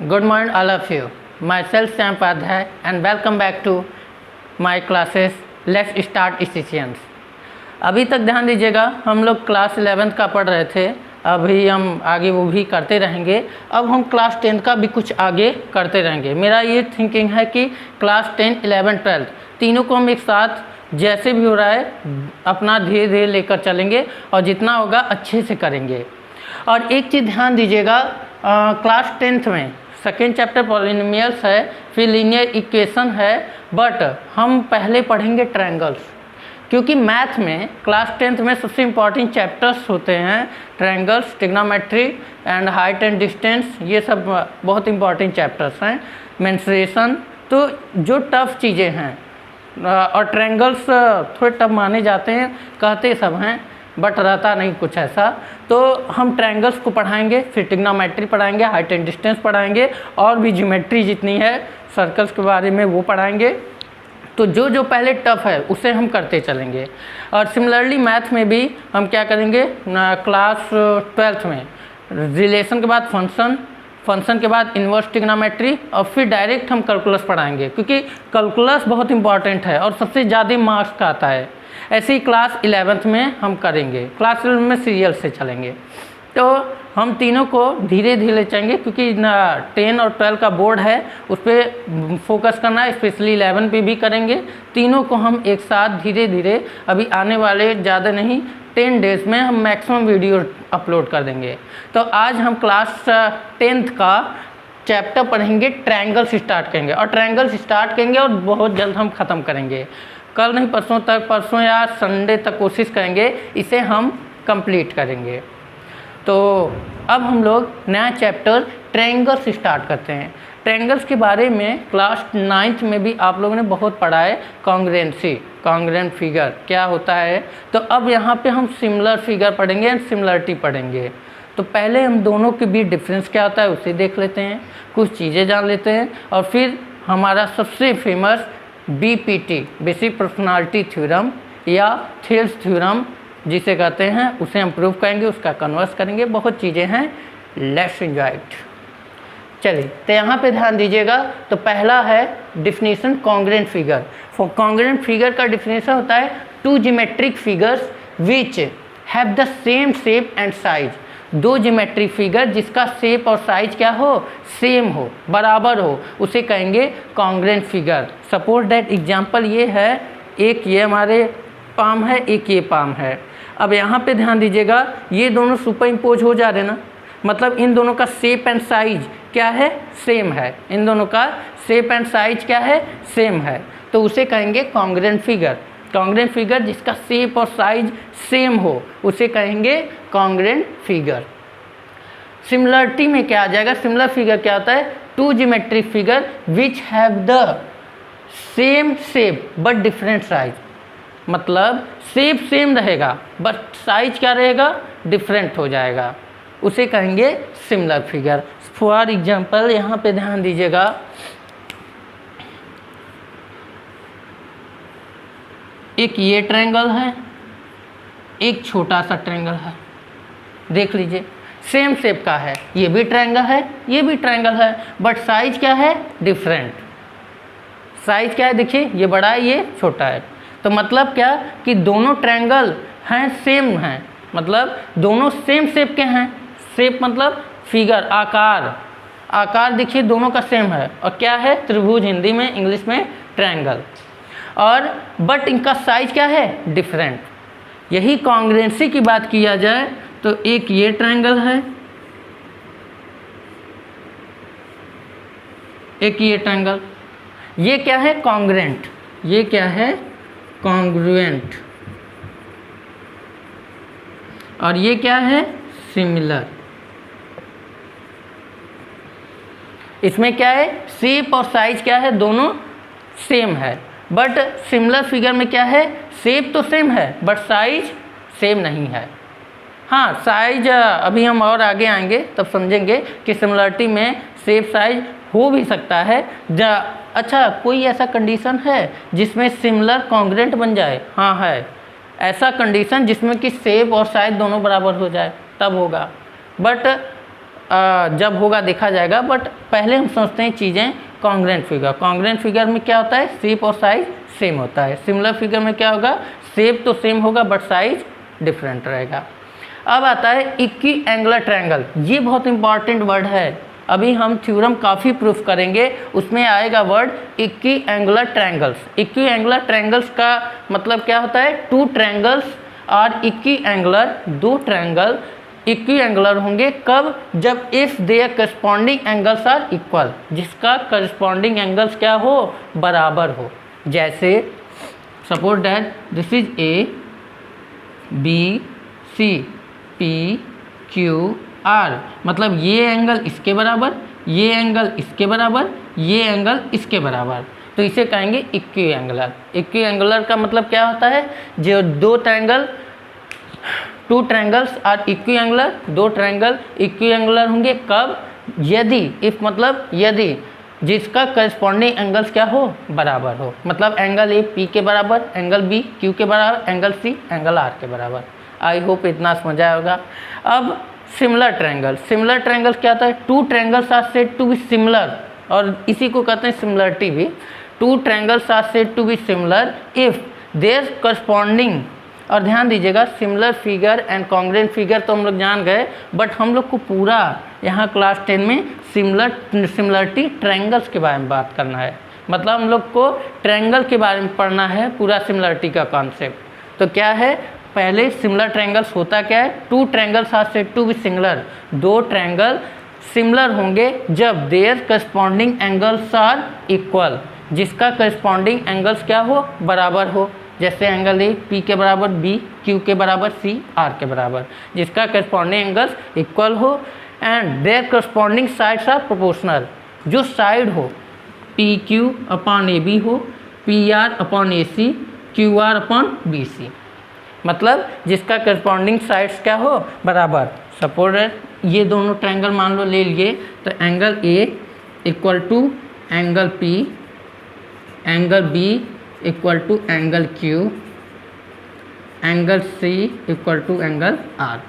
Good morning, all of you. Myself Sam Padhai and welcome back to my classes. Let's start sessions. अभी तक ध्यान दीजिएगा, हम लोग क्लास 11th का पढ़ रहे थे, अभी हम आगे वो भी करते रहेंगे। अब हम क्लास 10th का भी कुछ आगे करते रहेंगे। मेरा ये थिंकिंग है कि क्लास 10, 11, 12 तीनों को हम एक साथ जैसे भी हो रहा है अपना धीरे धीरे लेकर चलेंगे और जितना होगा अच्छे से करेंगे। और एक चीज़ ध्यान दीजिएगा, क्लास 10th में सेकेंड चैप्टर पॉलिनोमियल्स है, फिर लीनियर इक्वेशन है, बट हम पहले पढ़ेंगे ट्रायंगल्स, क्योंकि मैथ में क्लास 10th में सबसे इम्पॉर्टेंट चैप्टर्स होते हैं triangles, trigonometry and height and distance. ये सब बहुत इम्पॉर्टेंट चैप्टर्स हैं। मेंसुरेशन, तो जो टफ चीज़ें हैं, और ट्रायंगल्स थोड़े टफ माने जाते हैं, कहते सब हैं बट रहता नहीं कुछ ऐसा। तो हम ट्रायंगल्स को पढ़ाएंगे, फिर ट्रिग्नोमेट्री पढ़ाएंगे, हाइट एंड डिस्टेंस पढ़ाएंगे, और भी ज्योमेट्री जितनी है सर्कल्स के बारे में वो पढ़ाएंगे। तो जो जो पहले टफ है उसे हम करते चलेंगे। और सिमिलरली मैथ में भी हम क्या करेंगे, क्लास 12th में रिलेशन के बाद फंक्शन, फंक्शन के बाद इन्वर्स ट्रिग्नोमेट्री, और फिर डायरेक्ट हम कैलकुलस पढ़ाएंगे, क्योंकि कैलकुलस बहुत इंपॉर्टेंट है और सबसे ज़्यादा मार्क्स का आता है। ऐसे ही क्लास 11th में हम करेंगे। क्लास 11 में सीरियल से चलेंगे। तो हम तीनों को धीरे धीरे चलेंगे, क्योंकि 10 और 12 का बोर्ड है, उस पर फोकस करना है, स्पेशली 11 पे भी करेंगे। तीनों को हम एक साथ धीरे धीरे, अभी आने वाले ज़्यादा नहीं 10 डेज़ में हम मैक्सिमम वीडियो अपलोड कर देंगे। तो आज हम क्लास 10th का चैप्टर पढ़ेंगे, ट्रायंगल्स स्टार्ट करेंगे, और ट्रायंगल्स स्टार्ट करेंगे और बहुत जल्द हम ख़त्म करेंगे। कल नहीं परसों तक, परसों या संडे तक कोशिश करेंगे इसे हम कंप्लीट करेंगे। तो अब हम लोग नया चैप्टर ट्रायंगल्स स्टार्ट करते हैं। ट्रायंगल्स के बारे में क्लास 9th में भी आप लोगों ने बहुत पढ़ा है, कॉन्ग्रुएंसी, कॉन्ग्रुएंट फिगर क्या होता है। तो अब यहाँ पे हम सिमिलर फिगर पढ़ेंगे एंड सिमिलरिटी पढ़ेंगे। तो पहले हम दोनों के बीच डिफरेंस क्या होता है उसे देख लेते हैं, कुछ चीज़ें जान लेते हैं, और फिर हमारा सबसे famous BPT, basic personality theorem या थेल्स थ्योरम जिसे कहते हैं, उसे हम प्रूव करेंगे, उसका कन्वर्स करेंगे। बहुत चीज़ें हैं, लेट्स एंजॉय इट। चलिए, तो यहाँ पे ध्यान दीजिएगा। तो पहला है definition congruent figure. For congruent figure का डिफिनीशन होता है two geometric figures which have the same shape and size. दो ज्योमेट्रिक फिगर जिसका शेप और साइज क्या हो, सेम हो, बराबर हो, उसे कहेंगे congruent figure. Suppose that example ये है, एक ये हमारे पाम है, एक ये पाम है। अब यहाँ पे ध्यान दीजिएगा, ये दोनों सुपर इम्पोज हो जा रहे ना, मतलब इन दोनों का शेप एंड साइज क्या है, सेम है। इन दोनों का शेप एंड साइज क्या है, सेम है। तो उसे कहेंगे कॉन्ग्रुएंट फिगर। कॉन्ग्रुएंट फिगर जिसका शेप और साइज सेम हो उसे कहेंगे कॉन्ग्रुएंट फिगर। सिमिलरिटी में क्या आ जाएगा, सिमिलर फिगर क्या होता है, two geometric figure which have the same shape but different size. मतलब शेप सेम रहेगा बट साइज क्या रहेगा, डिफरेंट हो जाएगा, उसे कहेंगे सिमिलर फिगर। फॉर एग्जांपल यहाँ पे ध्यान दीजिएगा, एक ये ट्रायंगल है, एक छोटा सा ट्रायंगल है, देख लीजिए सेम शेप का है, ये भी ट्रायंगल है, ये भी ट्रायंगल है, बट साइज क्या है, डिफरेंट। साइज क्या है, देखिए ये बड़ा है, ये छोटा है। तो मतलब क्या कि दोनों ट्रायंगल हैं, सेम हैं, मतलब दोनों सेम शेप के हैं। शेप मतलब फिगर, आकार, आकार देखिए दोनों का सेम है, और क्या है, त्रिभुज हिंदी में, इंग्लिश में ट्रायंगल। और बट इनका साइज क्या है, डिफरेंट। यही कॉन्ग्रुएंसी की बात किया जाए तो एक ये ट्रायंगल है, एक ये ट्रायंगल, ये क्या है, कॉन्ग्रुएंट, ये क्या है, कॉन्ग्रुएंट, और ये क्या है, सिमिलर। इसमें क्या है, शेप और साइज क्या है, दोनों सेम है। बट सिमिलर फिगर में क्या है, शेप तो सेम है बट साइज सेम नहीं है। हाँ, साइज अभी हम और आगे आएंगे तब समझेंगे कि सिमिलरिटी में शेप साइज हो भी सकता है। अच्छा, कोई ऐसा कंडीशन है जिसमें सिमिलर कॉन्ग्रुएंट बन जाए? हाँ है, ऐसा कंडीशन जिसमें कि शेप और साइज दोनों बराबर हो जाए, तब होगा। बट जब होगा देखा जाएगा, बट पहले हम सोचते हैं चीज़ें कॉन्ग्रेंट फिगर। कॉन्ग्रेंट फिगर में क्या होता है, शेप और साइज सेम होता है। सिमिलर फिगर में क्या होगा, शेप तो सेम होगा बट साइज डिफरेंट रहेगा। अब आता है इक्वी एंगुलर ट्रायंगल। ये बहुत इंपॉर्टेंट वर्ड है, अभी हम थ्योरम काफ़ी प्रूफ करेंगे, उसमें आएगा word equiangular triangles. Equiangular triangles का मतलब क्या होता है, टू ट्रायंगल्स और इक्वी एंगुलर, दो ट्रायंगल इक्वी एंगुलर होंगे कब, जब if there corresponding angles are equal, जिसका करस्पॉन्डिंग एंगल्स क्या हो, बराबर हो। जैसे suppose that this is A B C P Q R, मतलब ये एंगल इसके बराबर, ये एंगल इसके बराबर, ये एंगल इसके बराबर, तो इसे कहेंगे इक्वी एंगुलर। इक्वी एंगुलर का मतलब क्या होता है, जो दो triangle, two triangles are equiangular, दो ट्रायंगल इक्वी एंगुलर होंगे कब, यदि, इफ मतलब यदि जिसका करस्पॉन्डिंग एंगल्स क्या हो, बराबर हो। मतलब एंगल ए पी के बराबर, एंगल बी क्यू के बराबर, एंगल सी एंगल आर के बराबर। आई होप इतना समझ आया होगा। अब सिमिलर ट्रायंगल, सिमिलर ट्रायंगल क्या होता है, two triangles are said to be similar, और इसी को कहते हैं सिमिलरिटी भी। Two triangles are said to be similar if there corresponding, और ध्यान दीजिएगा similar figure and congruent figure तो हम लोग जान गए, बट हम लोग को पूरा यहाँ क्लास 10 में सिमिलरिटी ट्रायंगल्स के बारे में बात करना है। मतलब हम लोग को ट्रायंगल के बारे में पढ़ना है, पूरा सिमिलरिटी का कॉन्सेप्ट। तो क्या है, पहले सिमिलर ट्रायंगल्स होता क्या है, two triangles are said to be similar, दो ट्रायंगल सिमिलर होंगे जब there corresponding angles are equal, जिसका करस्पॉन्डिंग एंगल्स क्या हो, बराबर हो। जैसे एंगल ए पी के बराबर, बी क्यू के बराबर, सी आर के बराबर, जिसका करस्पॉन्डिंग एंगल्स इक्वल हो, and there corresponding sides are proportional, जो साइड हो P Q upon A B हो, P R upon A C, Q R upon B C, मतलब जिसका करस्पॉन्डिंग साइड्स क्या हो, बराबर। सपोज ये दोनों ट्रायंगल मान लो ले लिए, तो angle A equal to angle P, angle B equal to angle Q, angle C equal to angle R,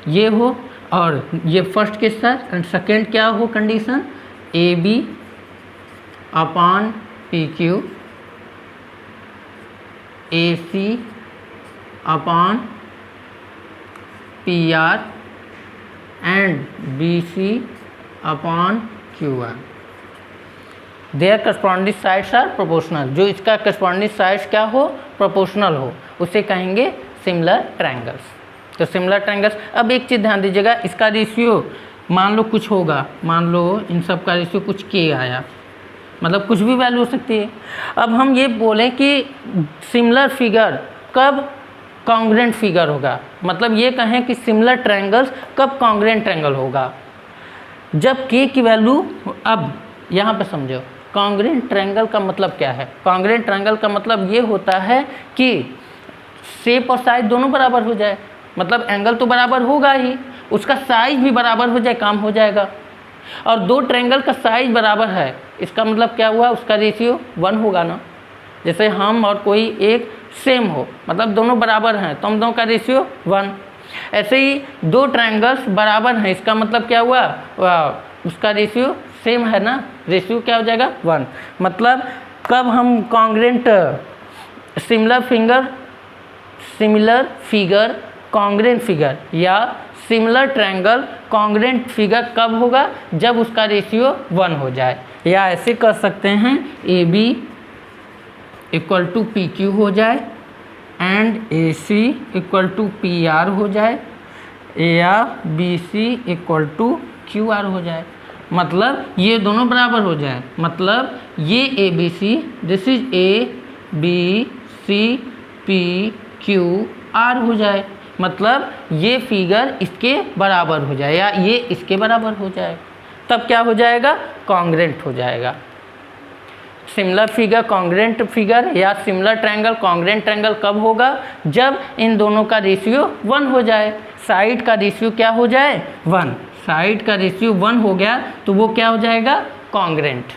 ये हो। और ये फर्स्ट के साथ, एंड सेकेंड क्या हो condition, A B upon P Q, A C upon P R, and B C upon Q R. There corresponding sides are proportional, जो इसका करस्पॉन्डिंग साइड्स क्या हो, प्रोपोर्शनल हो, उसे कहेंगे सिमिलर ट्रायंगल्स। तो सिमिलर ट्रायंगल्स, अब एक चीज़ ध्यान दीजिएगा, इसका रेशियो मान लो कुछ होगा, मान लो इन सब का रेशियो कुछ के आया, मतलब कुछ भी वैल्यू हो सकती है। अब हम ये बोलें कि सिमिलर फिगर कब कॉन्ग्रेंट फिगर होगा, मतलब ये कहें कि सिमिलर ट्रायंगल्स कब कॉन्ग्रेंट ट्रायंगल होगा, जब के की वैल्यू, अब यहाँ पे समझो कॉन्ग्रेंट ट्रायंगल का मतलब क्या है। कॉन्ग्रेंट ट्रायंगल का मतलब ये होता है कि शेप और साइज दोनों बराबर हो जाए, मतलब एंगल तो बराबर होगा ही, उसका साइज भी बराबर हो जाए, काम हो जाएगा। और दो ट्रायंगल का साइज बराबर है, इसका मतलब क्या हुआ, उसका रेशियो 1 होगा ना। जैसे हम और कोई एक सेम हो, मतलब दोनों बराबर हैं, तो हम दोनों का रेशियो 1। ऐसे ही दो ट्रायंगल्स बराबर हैं, इसका मतलब क्या हुआ, उसका रेशियो सेम है ना, रेशियो क्या हो जाएगा 1। मतलब कब हम congruent similar figure congruent figure या सिमिलर ट्रायंगल कॉन्ग्रेंट फिगर कब होगा, जब उसका रेशियो 1 हो जाए। या ऐसे कर सकते हैं, A B equal to P Q हो जाए, and A C equal to P R हो जाए, या B C equal to Q R हो जाए, मतलब ये दोनों बराबर हो जाए। मतलब ये A B C, this is A B C P Q R हो जाए, मतलब ये फिगर इसके बराबर हो जाए या ये इसके बराबर हो जाए, तब क्या हो जाएगा, कॉन्ग्रेंट हो जाएगा। सिमिलर फिगर कॉन्ग्रेंट फिगर या सिमिलर ट्रायंगल कॉन्ग्रेंट ट्रायंगल कब होगा, जब इन दोनों का रेशियो 1 हो जाए, साइड का रेशियो क्या हो जाए 1, साइड का रेशियो 1 हो गया तो वो क्या हो जाएगा, कॉन्ग्रेंट।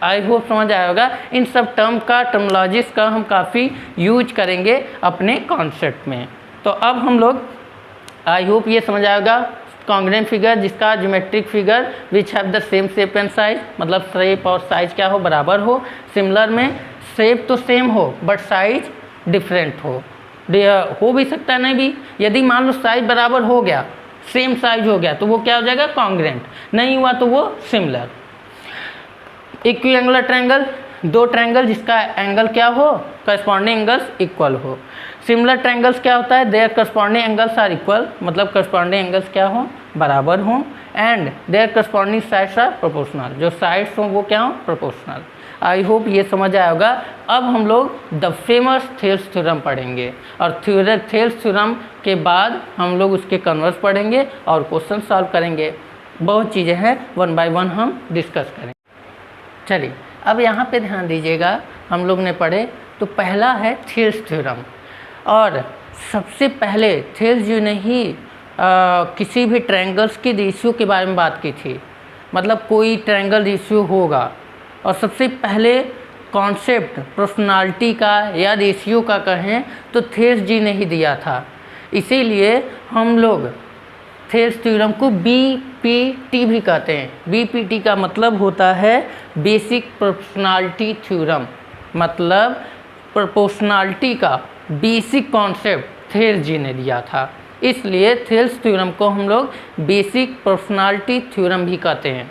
आई होप समझ आया होगा। इन सब टर्मोलॉजीज का हम काफ़ी यूज करेंगे अपने कॉन्सेप्ट में। तो अब हम लोग, आई होप ये समझ आएगा, कॉन्ग्रेंट फिगर जिसका geometric figure which have the same shape and size, मतलब शेप और साइज क्या हो, बराबर हो। सिमिलर में शेप तो सेम हो बट साइज डिफरेंट हो भी सकता है नहीं भी। यदि मान लो साइज बराबर हो गया, सेम साइज हो गया, तो वो क्या हो जाएगा, कॉन्ग्रेंट। नहीं हुआ तो वो सिमिलर। इक्विएंगुलर ट्रायंगल, दो ट्रायंगल जिसका एंगल क्या हो, करस्पॉन्डिंग एंगल्स इक्वल हो। सिमिलर ट्रायंगल्स क्या होता है, there corresponding angles are equal, मतलब करस्पॉन्डिंग एंगल्स क्या हो, बराबर हों। And there corresponding sides are proportional, जो साइड्स हों वो क्या हो, प्रोपोर्शनल। आई होप ये समझ आया होगा। अब हम लोग द फेमस थेल्स थ्योरम पढ़ेंगे और थेल्स थ्योरम के बाद हम लोग उसके कन्वर्स पढ़ेंगे और क्वेश्चन सॉल्व करेंगे। बहुत चीज़ें हैं, वन बाय वन हम डिस्कस करेंगे। चलिए अब यहाँ पे ध्यान दीजिएगा, हम लोग ने पढ़े तो पहला है थेल्स थ्योरम। और सबसे पहले थेल्स जी ने ही किसी भी ट्रायंगल्स की रेशियो के बारे में बात की थी, मतलब कोई ट्रायंगल रेशियो होगा और सबसे पहले कॉन्सेप्ट प्रोपोर्शनैलिटी का या रेशियो का कहें तो थेल्स जी ने ही दिया था। इसीलिए हम लोग थेल्स थ्योरम को BPT भी कहते हैं। BPT का मतलब होता है बेसिक प्रोपोर्शनैलिटी थ्योरम, मतलब प्रोपोर्शनैलिटी का बेसिक कॉन्सेप्ट थेल्स जी ने दिया था। इसलिए थेल्स थ्योरम को हम लोग बेसिक प्रोपोर्शनैलिटी थ्योरम भी कहते हैं।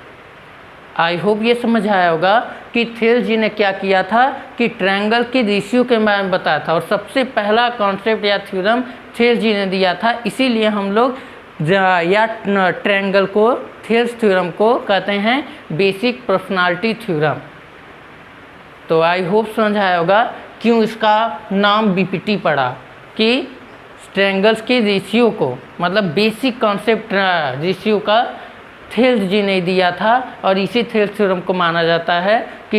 आई होप ये समझ आया होगा कि थेल्स जी ने क्या किया था कि ट्रायंगल की रेशियो के बारे में बताया था और सबसे पहला कॉन्सेप्ट या थ्योरम थेल्स जी ने दिया था। इसीलिए हम लोग या ट्रायंगल को, थेल्स थ्योरम को कहते हैं बेसिक प्रोपोर्शनैलिटी थ्योरम। तो आई होप समझ आया होगा क्यों इसका नाम BPT पड़ा, कि ट्रायंगल्स के रेशियो को, मतलब बेसिक कॉन्सेप्ट रेशियो का थेल्स जी ने दिया था और इसी थेल्स थ्योरम को माना जाता है कि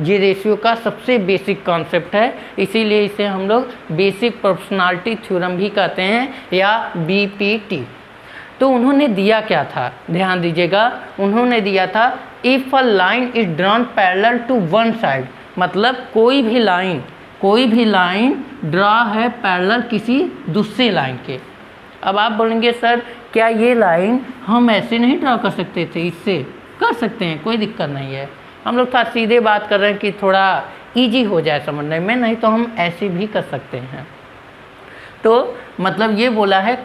ये रेशियो का सबसे बेसिक कॉन्सेप्ट है। इसीलिए इसे हम लोग बेसिक प्रोपोर्शनैलिटी थ्योरम भी कहते हैं या BPT। तो उन्होंने दिया क्या था, ध्यान दीजिएगा, उन्होंने दिया था if a line is drawn parallel to one side, मतलब कोई भी लाइन ड्रा है पैरेलल किसी दूसरे लाइन के। अब आप बोलेंगे सर क्या ये लाइन हम ऐसे नहीं ड्रा कर सकते थे, इससे कर सकते हैं, कोई दिक्कत नहीं है। हम लोग थोड़ा सीधे बात कर रहे हैं कि थोड़ा इजी हो जाए समझने में, नहीं तो हम ऐसे भी कर सकते हैं। तो मतलब ये बोला है,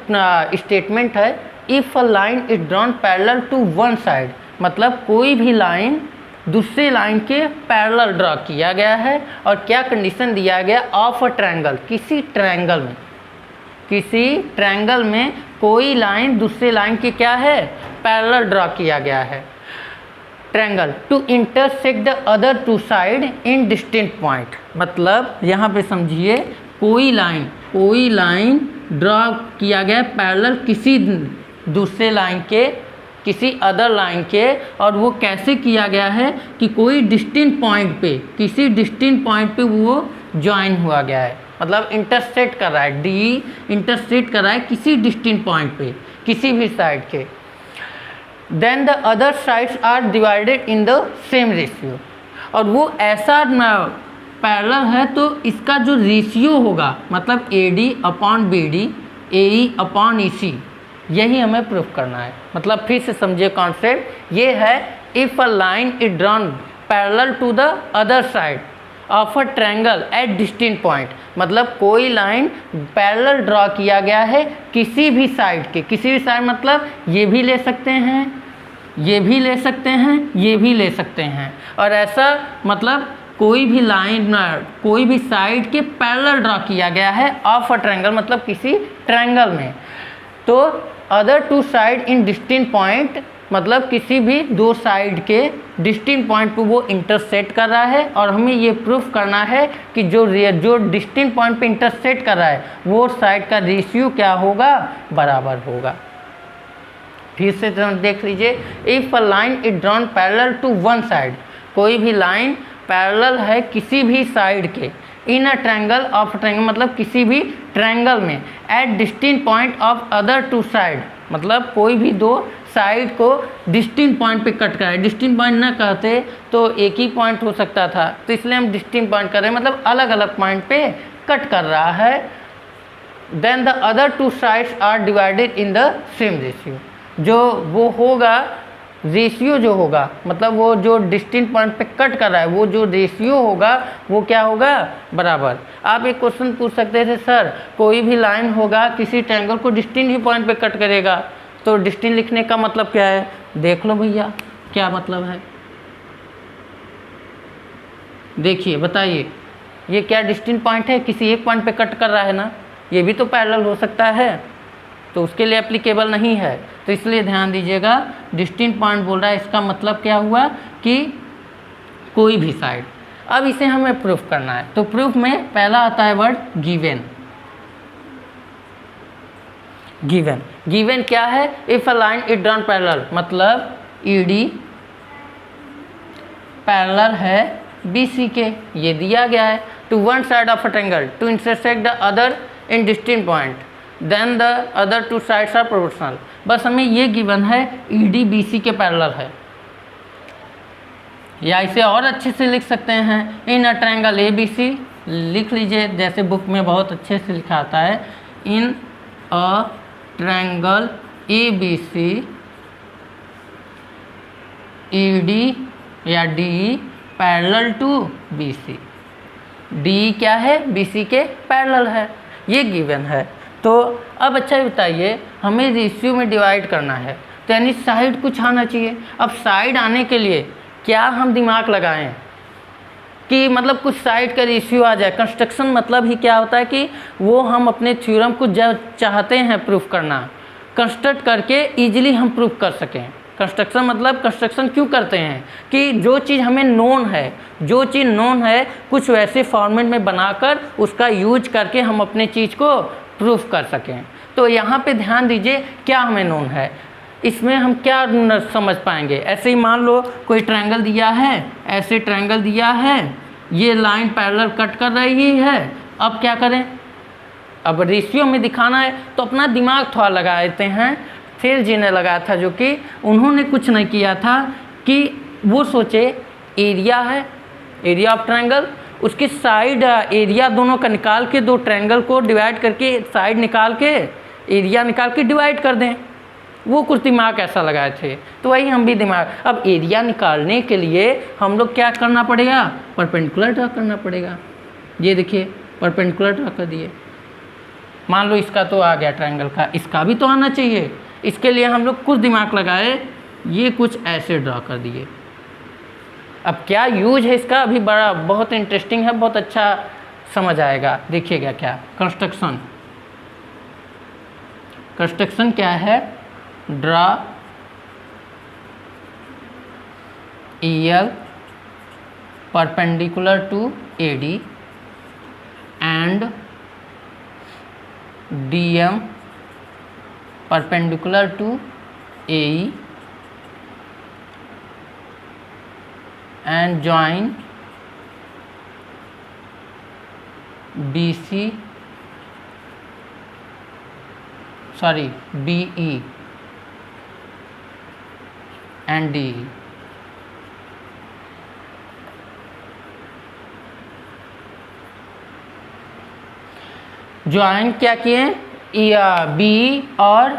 स्टेटमेंट है if a line is drawn parallel to one side, मतलब कोई भी लाइन दूसरे लाइन के पैरेलल ड्रा किया गया है और क्या कंडीशन दिया गया, ऑफ अ ट्रायंगल, किसी ट्रायंगल में कोई लाइन दूसरे लाइन के क्या है, पैरेलल ड्रा किया गया है। Triangle to intersect the other two side in distinct point, मतलब यहाँ पे समझिए कोई लाइन ड्रा किया गया पैरेलल किसी दूसरे लाइन के, किसी अदर लाइन के, और वो कैसे किया गया है कि कोई डिस्टिंक्ट पॉइंट पे, किसी डिस्टिंक्ट पॉइंट पे वो ज्वाइन हुआ गया है, मतलब इंटरसेक्ट कर रहा है, डी इंटरसेक्ट कर रहा है किसी डिस्टिंक्ट पॉइंट पे किसी भी साइड के। Then the other sides are divided in the same ratio, और वो ऐसा पैरेलल है तो इसका जो रेशियो होगा, मतलब AD upon BD, AE upon EC, यही हमें प्रूफ करना है। मतलब फिर से समझिए कॉन्सेप्ट, ये है if a line is drawn parallel to the other side of a triangle at distinct point, मतलब कोई लाइन पैरेलल ड्रॉ किया गया है किसी भी साइड के, किसी भी साइड मतलब ये भी ले सकते हैं, ये भी ले सकते हैं, ये भी ले सकते हैं, और ऐसा मतलब कोई भी लाइन, कोई भी साइड के पैरेलल ड्रॉ किया गया है ऑफ अ ट्रायंगल, मतलब किसी ट्रायंगल में। तो other two side in distinct point, मतलब किसी भी दो साइड के डिस्टिंक्ट पॉइंट पे वो इंटरसेक्ट कर रहा है, और हमें ये प्रूफ करना है कि जो डिस्टिंक्ट पॉइंट पे इंटरसेक्ट कर रहा है वो साइड का रेशियो क्या होगा, बराबर होगा। फिर से देख लीजिए, if a line is drawn parallel to one side, कोई भी लाइन पैरेलल है किसी भी साइड के, in a triangle of triangle, मतलब किसी भी ट्रायंगल में, at distinct point of other two side, मतलब कोई भी दो साइड को डिस्टिंक्ट पॉइंट पे कट कराए। डिस्टिंक्ट पॉइंट ना कहते तो एक ही पॉइंट हो सकता था, तो इसलिए हम डिस्टिंक्ट पॉइंट कर रहे हैं, मतलब अलग अलग पॉइंट पे कट कर रहा है। Then the other two sides are divided in the same ratio, जो वो होगा रेशियो जो होगा, मतलब वो जो डिस्टिंक्ट पॉइंट पे कट कर रहा है वो जो रेशियो होगा वो क्या होगा, बराबर। आप एक क्वेश्चन पूछ सकते थे, सर कोई भी लाइन होगा किसी ट्रायंगल को डिस्टिंक्ट ही पॉइंट पे कट करेगा, तो डिस्टिंक्ट लिखने का मतलब क्या है, देख लो भैया क्या मतलब है। देखिए बताइए, ये क्या डिस्टिंक्ट पॉइंट है, किसी एक पॉइंट पे कट कर रहा है ना, ये भी तो पैरेलल हो सकता है, तो उसके लिए एप्लीकेबल नहीं है। तो इसलिए ध्यान दीजिएगा, डिस्टिंक्ट पॉइंट बोल रहा है, इसका मतलब क्या हुआ कि कोई भी साइड। अब इसे हमें प्रूफ करना है, तो प्रूफ में पहला आता है वर्ड गिवन। गिवन, गिवन क्या है, if a line is drawn parallel, मतलब ईडी पैरेलल है बीसी के, ये दिया गया है, to one side of a triangle to intersect the other in distinct point, then the other two sides are proportional. बस हमें ये गिवन है ईडी बीसी के पैरेलल है, या इसे और अच्छे से लिख सकते हैं इन अ ट्रायंगल ए बी सी, लिख लीजिए जैसे बुक में बहुत अच्छे से लिखा आता है, in a triangle A B C E D या D parallel to B C. D क्या है, बी सी के पैरेलल है, ये गिवन है। तो अब अच्छा बताइए, हमें रेशियो में डिवाइड करना है, तो यानी साइड कुछ आना चाहिए। अब साइड आने के लिए क्या हम दिमाग लगाएं कि मतलब कुछ साइड का रेशियो आ जाए। कंस्ट्रक्शन मतलब ही क्या होता है कि वो हम अपने थ्योरम को जब चाहते हैं प्रूफ करना, कंस्ट्रक्ट करके इजीली हम प्रूफ कर सकें। कंस्ट्रक्शन मतलब कंस्ट्रक्शन क्यों करते हैं कि जो चीज़ हमें नोन है, जो चीज़ नोन है कुछ वैसे फॉर्मेट में बनाकर उसका यूज करके हम अपने चीज़ को प्रूफ कर सकें। तो यहाँ पे ध्यान दीजिए क्या हमें नोन है, इसमें हम क्या समझ पाएंगे। ऐसे ही मान लो कोई ट्रायंगल दिया है, ऐसे ट्रायंगल दिया है, ये लाइन पैरेलल कट कर रही है, अब क्या करें, अब रेशियो में दिखाना है तो अपना दिमाग थोड़ा लगा देते हैं। फिर जी ने लगाया था जो कि उन्होंने कुछ नहीं किया था कि वो सोचे एरिया है, एरिया ऑफ ट्रायंगल, उसकी साइड एरिया दोनों का निकाल के दो ट्रायंगल को डिवाइड करके साइड निकाल के एरिया निकाल के डिवाइड कर दें। वो कुछ दिमाग ऐसा लगाए थे, तो वही हम भी दिमाग। अब एरिया निकालने के लिए हम लोग क्या करना पड़ेगा, परपेंडिकुलर ड्रा करना पड़ेगा। ये देखिए परपेंडिकुलर ड्रा कर दिए, मान लो इसका तो आ गया ट्रायंगल का, इसका भी तो आना चाहिए। इसके लिए हम लोग कुछ दिमाग लगाए, ये कुछ ऐसे ड्रा कर दिए। अब क्या यूज है इसका, अभी बड़ा बहुत इंटरेस्टिंग है, बहुत अच्छा समझ आएगा। देखिएगा क्या कंस्ट्रक्शन, कंस्ट्रक्शन क्या है, draw EL perpendicular to AD and DM perpendicular to AE and join BE and DE। Join क्या किए, बी और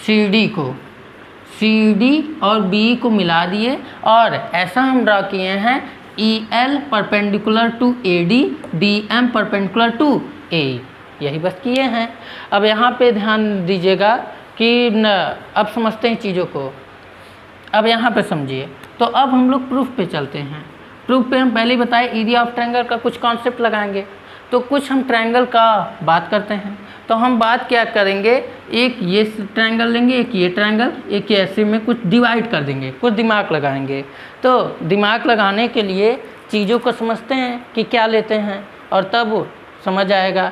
CD को, CD और B को मिला दिए और ऐसा हम ड्रा किए हैं EL perpendicular to AD, DM perpendicular to AE, यही बस किए हैं। अब यहाँ पे ध्यान दीजिएगा कि अब समझते हैं चीज़ों को। अब यहाँ पे समझिए, तो अब हम लोग प्रूफ पे चलते हैं। प्रूफ पे हम पहले ही बताए एरिया ऑफ ट्रायंगल का कुछ कॉन्सेप्ट लगाएंगे, तो कुछ हम ट्रायंगल का बात करते हैं। तो हम बात क्या करेंगे, एक ये ट्रायंगल लेंगे, एक ये ट्रायंगल, एक ऐसे में कुछ डिवाइड कर देंगे, कुछ दिमाग लगाएंगे। तो दिमाग लगाने के लिए चीज़ों को समझते हैं कि क्या लेते हैं और तब समझ आएगा।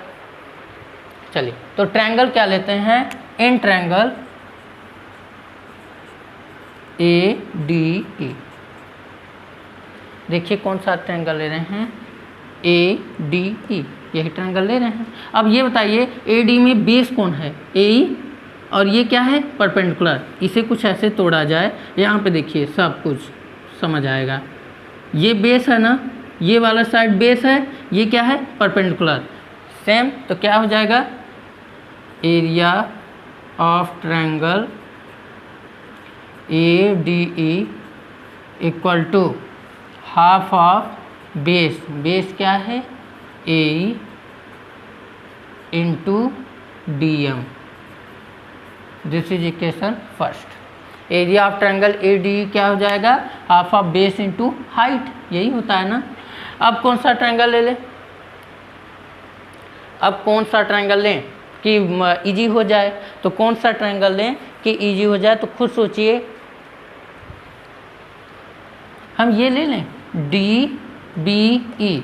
चलिए, तो ट्रायंगल क्या लेते हैं, इन ट्रायंगल ADE, देखिए कौन सा ट्रायंगल ले रहे हैं, ADE, यही ट्रायंगल ले रहे हैं। अब ये बताइए AD में बेस कौन है, AE, और ये क्या है, परपेंडिकुलर। इसे कुछ ऐसे तोड़ा जाए, यहाँ पे देखिए सब कुछ समझ आएगा। ये बेस है ना, ये वाला साइड बेस है, ये क्या है, परपेंडिकुलर। सेम, तो क्या हो जाएगा, area of triangle A D E equal to half of base क्या है A into D M. This is equation first. Area of triangle A D क्या हो जाएगा, half of base into height, यही होता है ना। अब कौन सा ट्रायंगल ले लें, अब कौन सा ट्रायंगल लें कि इजी हो जाए, तो कौन सा ट्रायंगल लें कि इजी हो जाए, तो खुद सोचिए। हम ये ले लें डी बी ई,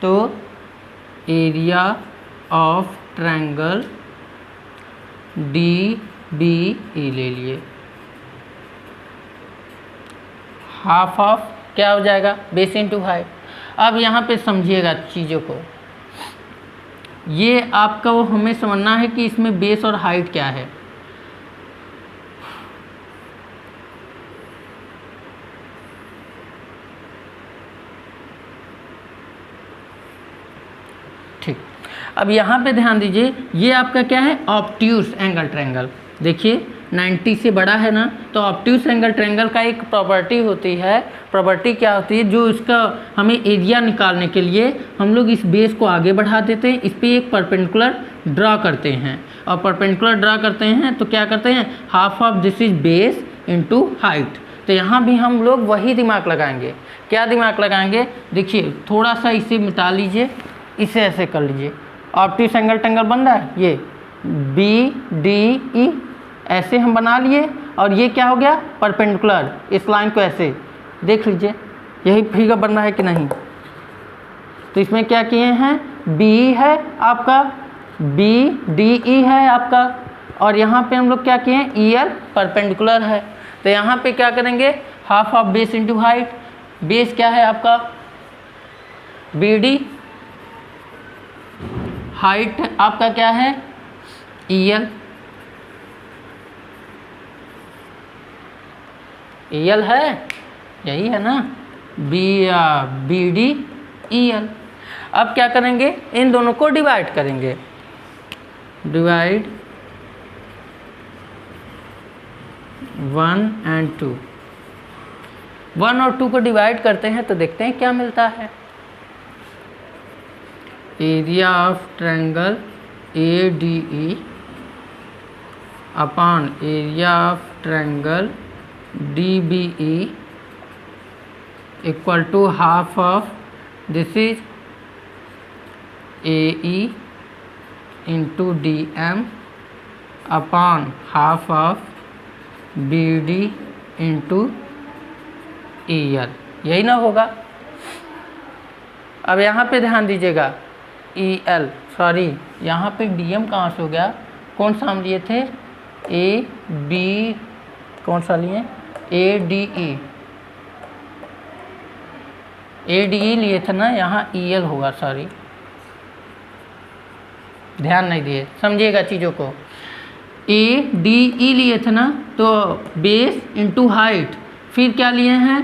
तो area of triangle D B E ले लिए, हाफ ऑफ क्या हो जाएगा बेस इंटू हाइट। अब यहाँ पे समझिएगा चीज़ों को, ये आपका वो हमें समझना है कि इसमें बेस और हाइट क्या है। ठीक, अब यहाँ पे ध्यान दीजिए, ये आपका क्या है ऑब्ट्यूस एंगल ट्रायंगल। देखिए 90 से बड़ा है ना, तो ऑब्ट्यूस एंगल ट्रायंगल का एक प्रॉपर्टी होती है, प्रॉपर्टी क्या होती है, जो इसका हमें एरिया निकालने के लिए हम लोग इस बेस को आगे बढ़ा देते हैं, इस पर एक परपेंडिकुलर ड्रा करते हैं, और परपेंडिकुलर ड्रा करते हैं तो क्या करते हैं, half of this is base into height. तो यहाँ भी हम लोग वही दिमाग लगाएंगे। क्या दिमाग लगाएंगे, देखिए थोड़ा सा इसे मिटा लीजिए, इसे ऐसे कर लीजिए, ऑब्ट्यूस एंगल ट्रायंगल बन रहा है, ये बी डी ई ऐसे हम बना लिए, और ये क्या हो गया परपेंडिकुलर, इस लाइन को ऐसे देख लीजिए, यही फिगर बन रहा है कि नहीं। तो इसमें क्या किए हैं, बी है आपका, बी डी ई है आपका, और यहाँ पे हम लोग क्या किए हैं, ई एल परपेंडिकुलर है। तो यहाँ पे क्या करेंगे, half of base into height, base क्या है आपका बी डी, हाइट आपका क्या है ई एल, ई एल है, यही है ना, बी डी ई एल। अब क्या करेंगे, इन दोनों को डिवाइड करेंगे, डिवाइड 1 और 2, 1 और 2 को डिवाइड करते हैं तो देखते हैं क्या मिलता है। Area of triangle A D E upon area of triangle D B E equal to half of this is A E into D M upon half of B D into E L, यही ना होगा। अब यहाँ पे ध्यान दीजिएगा, E L sorry यहाँ पे डी एम कहाँ से हो गया, कौन सा हम लिए थे, ए बी, कौन सा लिए ए डी ई, ए डी ई लिए थे ना, यहाँ ई एल होगा, सॉरी ध्यान नहीं दिए, समझिएगा चीज़ों को। ए डी ई लिए थे ना, तो बेस इंटू हाइट, फिर क्या लिए हैं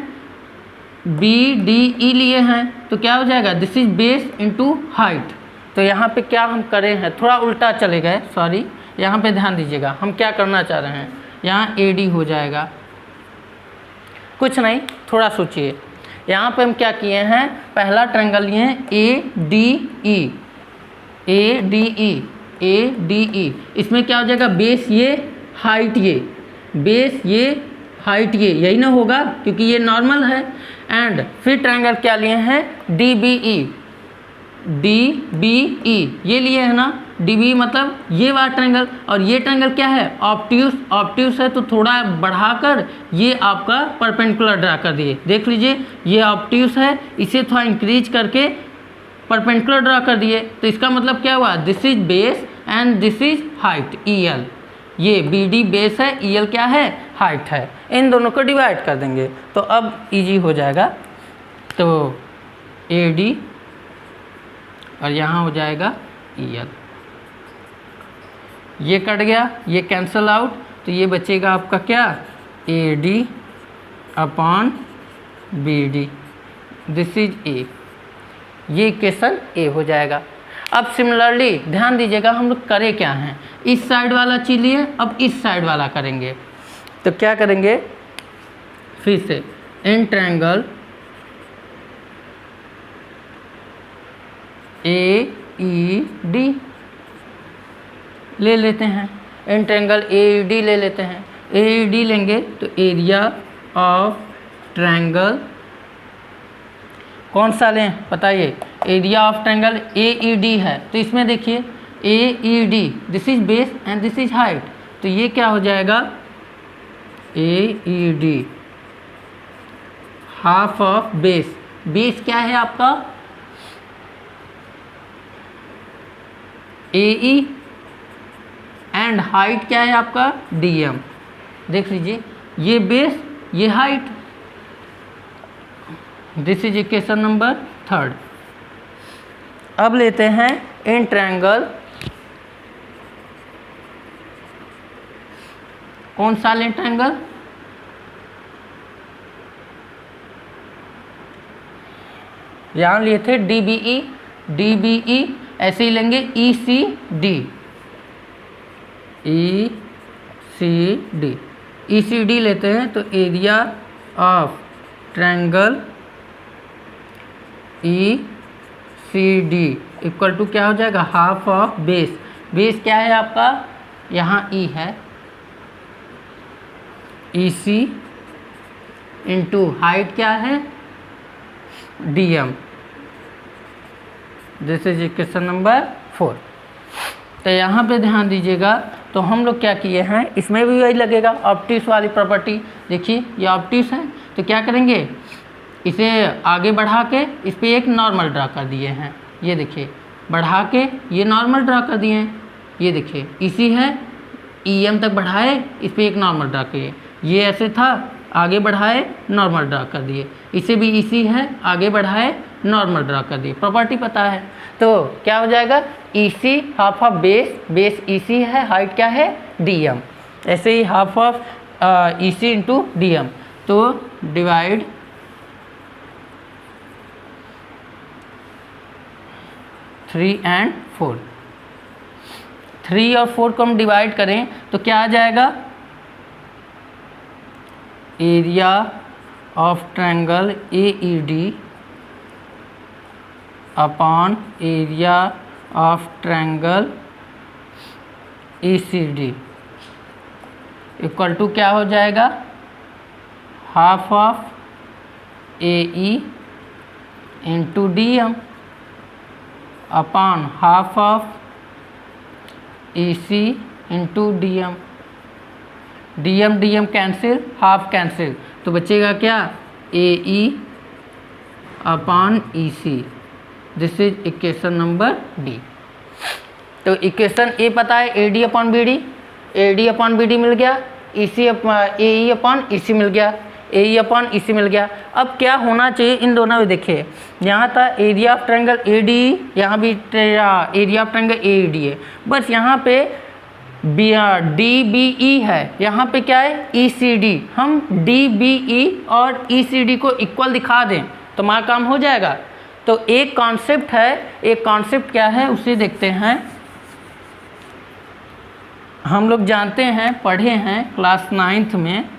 बी डी ई लिए हैं, तो क्या हो जाएगा this is base into height. तो यहाँ पे क्या हम करे हैं, थोड़ा उल्टा चले गए, सॉरी यहाँ पे ध्यान दीजिएगा, हम क्या करना चाह रहे हैं, यहाँ ए डी हो जाएगा, कुछ नहीं थोड़ा सोचिए। यहाँ पे हम क्या किए हैं, पहला ट्रायंगल लिए हैं ए डी ई, ए डी ई, ए डी ई, इसमें क्या हो जाएगा बेस ये हाइट ये, बेस ये हाइट ये, यही ना होगा क्योंकि ये नॉर्मल है। एंड फिर ट्रायंगल क्या लिए हैं D B E, D B E ये लिए है ना, डी बी मतलब ये वाला ट्रायंगल, और ये ट्रायंगल क्या है ऑब्ट्यूस, ऑब्ट्यूस है तो थोड़ा बढ़ाकर ये आपका परपेंडिकुलर ड्रा कर दिए, देख लीजिए ये ऑब्ट्यूस है, इसे थोड़ा इंक्रीज करके परपेंडिकुलर ड्रा कर दिए, तो इसका मतलब क्या हुआ this is base and this is height E L, ये बी डी बेस है, ई एल क्या है हाइट है, इन दोनों को डिवाइड कर देंगे तो अब इजी हो जाएगा। तो ए डी और यहाँ हो जाएगा ई एल, ये कट गया, ये कैंसल आउट, तो ये बचेगा आपका क्या A D upon B D, this is A, ये इक्वेशन ए हो जाएगा। अब सिमिलरली ध्यान दीजिएगा हम लोग करें क्या हैं, इस साइड वाला चीज लिए अब इस साइड वाला करेंगे। तो क्या करेंगे, फिर से इन ट्रायंगल AED ले लेते हैं, इन ट्रायंगल AED ले लेते हैं। AED लेंगे तो एरिया ऑफ ट्रायंगल कौन सा लें बताइए, एरिया ऑफ ट्रायंगल AED है, तो इसमें देखिए AED this is base and this is height, तो ये क्या हो जाएगा AED half of base, base क्या है आपका AE एंड हाइट क्या है आपका DM। देख लीजिए ये बेस ये height, this is equation number 3। अब लेते हैं इन ट्रायंगल, कौन सा लें ट्रायंगल, यहां लिए थे DBE, ऐसे ही लेंगे ECD लेते हैं तो area of triangle ECD equal to क्या हो जाएगा हाफ ऑफ बेस, बेस क्या है आपका यहाँ E है, EC इंटू हाइट क्या है DM, this is equation number 4। तो यहाँ पे ध्यान दीजिएगा, तो हम लोग क्या किए हैं, इसमें भी वही लगेगा ऑप्टिक्स वाली प्रॉपर्टी। देखिए ये ऑप्टिक्स है तो क्या करेंगे, इसे आगे बढ़ा के इस पर एक नॉर्मल ड्रा कर दिए हैं, ये देखिए बढ़ा के ये नॉर्मल ड्रा कर दिए हैं, ये देखिए इसी है EM तक बढ़ाए इस पर एक नॉर्मल ड्रा किए, ये ऐसे था आगे बढ़ाए नॉर्मल ड्रा कर दिए, इसे भी इसी है आगे बढ़ाए नॉर्मल ड्रा कर दिए, प्रॉपर्टी पता है। तो क्या हो जाएगा EC half of base, base EC है, हाइट क्या है DM, ऐसे ही half of EC into DM, तो डिवाइड 3 and 4, 3 और 4 को हम डिवाइड करें तो क्या आ जाएगा, area of triangle AED upon area of triangle ECD equal to क्या हो जाएगा half of AE into DM upon half of EC into DM, DM cancel, half cancel, तो बचेगा क्या AE upon EC, this is equation number D। तो equation A पता है AD upon BD, AD upon BD मिल गया, AE upon EC मिल गया, AE upon EC मिल गया। अब क्या होना चाहिए इन दोनों में, देखिए यहाँ था एरिया ऑफ ट्रायंगल ADE, यहाँ भी एरिया ऑफ ट्रायंगल AED है, बस यहाँ पे DBE है, यहाँ पे क्या है ECD, हम DBE और ECD को इक्वल दिखा दें तो हमारा काम हो जाएगा। तो एक कॉन्सेप्ट है, एक कॉन्सेप्ट क्या है उसे देखते हैं, हम लोग जानते हैं पढ़े हैं क्लास 9th में,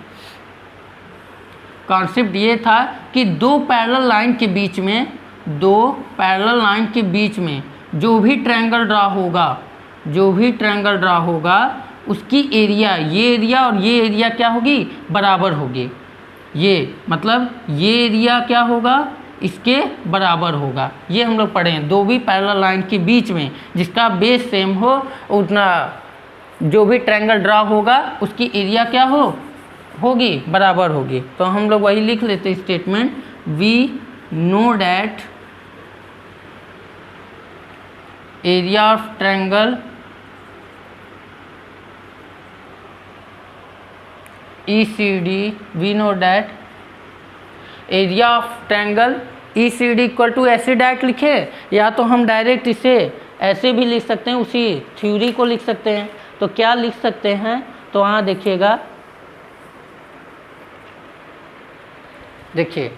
कॉन्सेप्ट ये था कि दो पैरेलल लाइन के बीच में, दो पैरेलल लाइन के बीच में जो भी ट्रायंगल ड्रा होगा, जो भी ट्रायंगल ड्रा होगा उसकी एरिया, ये एरिया और ये एरिया क्या होगी बराबर होगी, ये मतलब ये एरिया क्या होगा इसके बराबर होगा, ये हम लोग पढ़े हैं। दो भी पैरेलल लाइन के बीच में जिसका बेस सेम हो उतना जो भी ट्रायंगल ड्रा होगा उसकी एरिया क्या होगी बराबर होगी। तो हम लोग वही लिख लेते statement, we know that area of triangle ECD, we know that area of triangle ECD equal to ऐसे डायरेक्ट लिखे, या तो हम डायरेक्ट इसे ऐसे भी लिख सकते हैं, उसी थ्योरी को लिख सकते हैं। तो क्या लिख सकते हैं, तो वहाँ देखिएगा, देखिए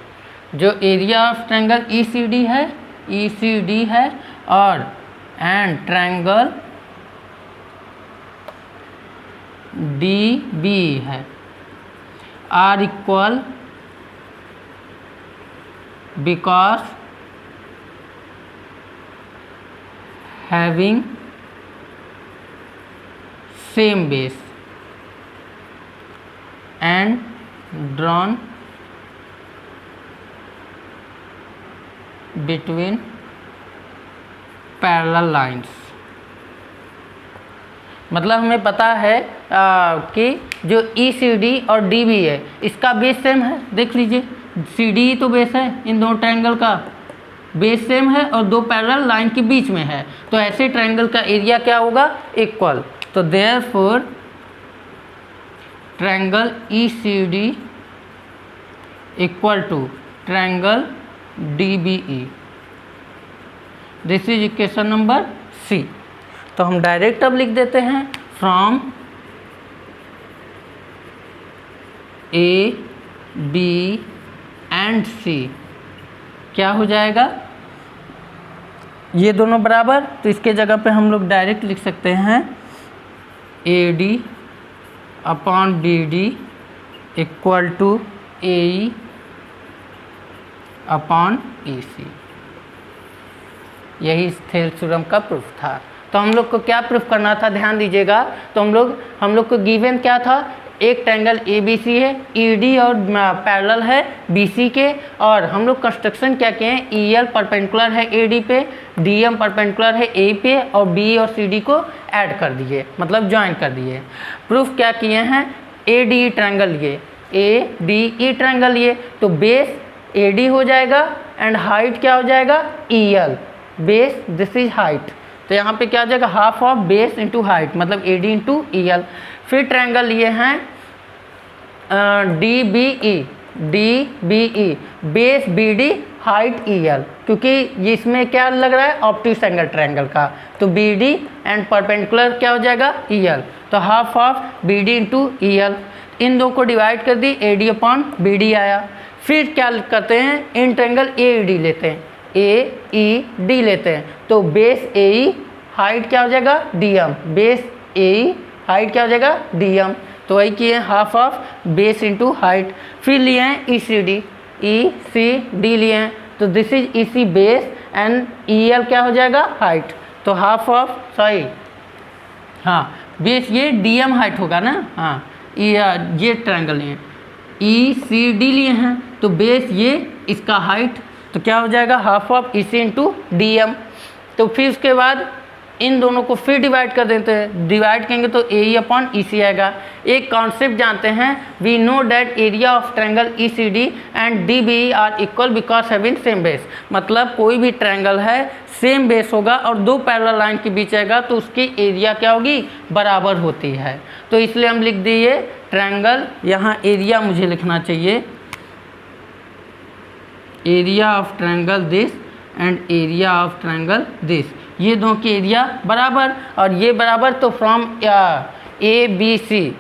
जो एरिया ऑफ ट्रायंगल ECD है और एंड ट्रायंगल DB है are equal because having same base and drawn between parallel lines. मतलब हमें पता है कि जो ECD और DB है इसका बेस सेम है। देख लीजिए CD तो बेस है, इन दो ट्रायंगल का बेस सेम है और दो पैरेलल लाइन के बीच में है, तो ऐसे ट्रायंगल का एरिया क्या होगा, इक्वल। तो therefore triangle ECD equal to triangle DBE। This is equation number C। तो हम डायरेक्ट अब लिख देते हैं from A, B and C क्या हो जाएगा, ये दोनों बराबर, तो इसके जगह पे हम लोग डायरेक्ट लिख सकते हैं AD upon BD equal to AE upon EC। यही थेल्स थ्योरम का प्रूफ था। तो हम लोग को क्या प्रूफ करना था, ध्यान दीजिएगा। तो हम लोग को गिवन क्या था, एक ट्रायंगल ABC है, ED और पैरेलल है BC के, और हम लोग कंस्ट्रक्शन क्या किए हैं, EL परपेंडिकुलर है AD पे, DM परपेंडिकुलर है A पे, और B और CD को ऐड कर दिए, मतलब ज्वाइन कर दिए। प्रूफ क्या किए हैं, ADE ट्रायंगल लिए, ADE ट्रायंगल लिए, तो बेस AD हो जाएगा एंड हाइट क्या हो जाएगा, EL। Base this is height, तो यहाँ पे क्या हो जाएगा, half of base into height, मतलब AD इंटू EL। फिर ट्रायंगल लिए हैं DBE, base BD height EL, क्योंकि इसमें क्या लग रहा है, ऑब्ट्यूस एंगल ट्रायंगल का, तो BD एंड परपेंडिकुलर क्या हो जाएगा, EL, तो half of BD into EL। इन दो को डिवाइड कर दी, AD अपॉन BD आया। फिर क्या करते हैं, इन ट्रायंगल AED लेते हैं, AED लेते हैं, तो बेस AE हाइट क्या हो जाएगा, DM, बेस AE हाइट क्या हो जाएगा, DM। तो वही किए half of base into height. फिर लिए हैं ECD लिए हैं, तो this is EC base and EL क्या हो जाएगा, हाइट, तो हाफ ऑफ बेस ये DM हाइट होगा ना, ये ट्रायंगल लिए ECD लिए हैं, तो बेस ये इसका हाइट, तो क्या हो जाएगा, half of EC into DM। तो फिर उसके बाद इन दोनों को फिर डिवाइड कर देते हैं, डिवाइड करेंगे तो AE अपॉन EC आएगा। एक कॉन्सेप्ट जानते हैं, we know that area of triangle ECD and DBE are equal because having same base. मतलब कोई भी ट्रायंगल है सेम बेस होगा और दो पैरेलल लाइन के बीच आएगा तो उसकी एरिया क्या होगी, बराबर होती है। तो इसलिए हम लिख दिए ट्रायंगल, यहाँ एरिया मुझे लिखना चाहिए, area of triangle this and area of triangle this, ये दो के एरिया बराबर और ये बराबर, तो from ABC,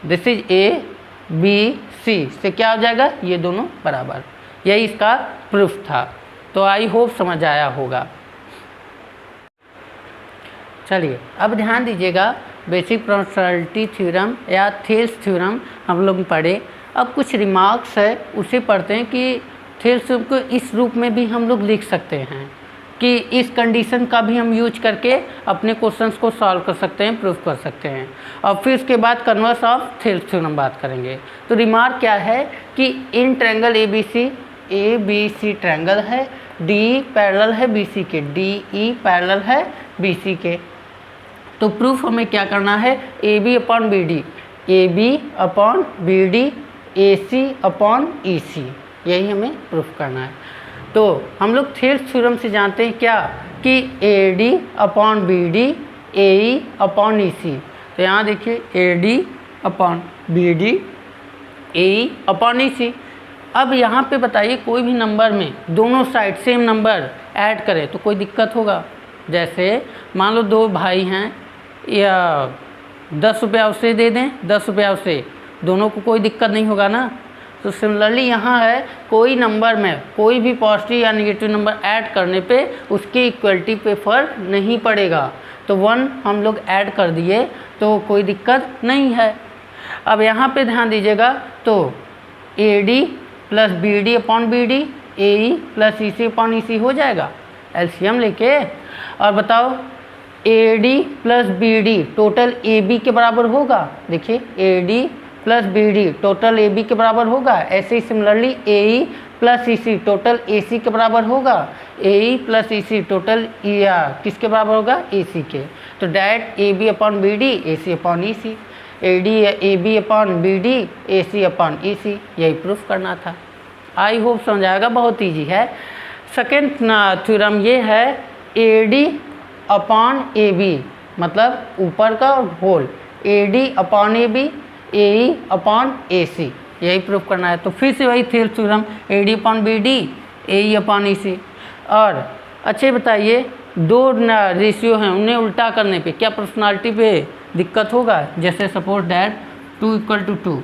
this is ABC से क्या हो जाएगा, ये दोनों बराबर। यही इसका प्रूफ था। तो आई होप समझ आया होगा। चलिए अब ध्यान दीजिएगा, बेसिक प्रोपोर्शनैलिटी थ्योरम या थेल्स थ्योरम हम लोग पढ़े। अब कुछ रिमार्क्स है उसे पढ़ते हैं कि थेल्स थ्योरम को इस रूप में भी हम लोग लिख सकते हैं कि इस कंडीशन का भी हम यूज करके अपने क्वेश्चंस को सॉल्व कर सकते हैं, प्रूफ कर सकते हैं। और फिर उसके बाद कन्वर्स ऑफ थेल्स थ्योरम बात करेंगे। तो रिमार्क क्या है कि इन ट्रायंगल ABC ट्रायंगल है, D पैरेलल है BC के, DE पैरेलल है BC के। तो प्रूफ हमें क्या करना है, AB upon BD, AB upon BD, AC upon EC, यही हमें प्रूफ करना है। तो हम लोग थेल्स थ्योरम से जानते हैं क्या कि AD upon BD, AE upon EC। तो यहाँ देखिए AD upon BD, AE upon EC। अब यहाँ पे बताइए कोई भी नंबर में दोनों साइड सेम नंबर ऐड करें तो कोई दिक्कत होगा। जैसे मान लो दो भाई हैं, या 10 रुपया उसे दे दें, 10 रुपया उसे, दोनों को कोई दिक्कत नहीं होगा ना। तो सिमिलरली यहाँ है कोई नंबर में कोई भी पॉजिटिव या नेगेटिव नंबर ऐड करने पे उसकी इक्वलिटी पे फर्क नहीं पड़ेगा। तो 1 हम लोग ऐड कर दिए तो कोई दिक्कत नहीं है। अब यहाँ पे ध्यान दीजिएगा, तो AD plus BD upon BD AE plus EC upon EC हो जाएगा एलसीएम लेके। और बताओ AD plus BD total AB के बराबर होगा। देखिए AD plus BD total AB के बराबर होगा। ऐसे ही similarly AE plus EC total AC के बराबर होगा। AE प्लस EC टोटल किसके बराबर होगा? AC के। तो direct AB upon BD AC upon EC, AB upon BD AC upon EC, यही प्रूफ करना था। आई होप समझ आएगा, बहुत ईजी है। सेकेंड थ्योरम ये है AD अपॉन AB, मतलब ऊपर का whole, AD upon AB AE upon AC, यही प्रूफ करना है। तो फिर से वही theorem AD upon BD AE upon EC। और अच्छे बताइए, दो रेशियो हैं उन्हें उल्टा करने पे क्या पर्सनालिटी पे दिक्कत होगा? जैसे सपोज दैट 2 = 2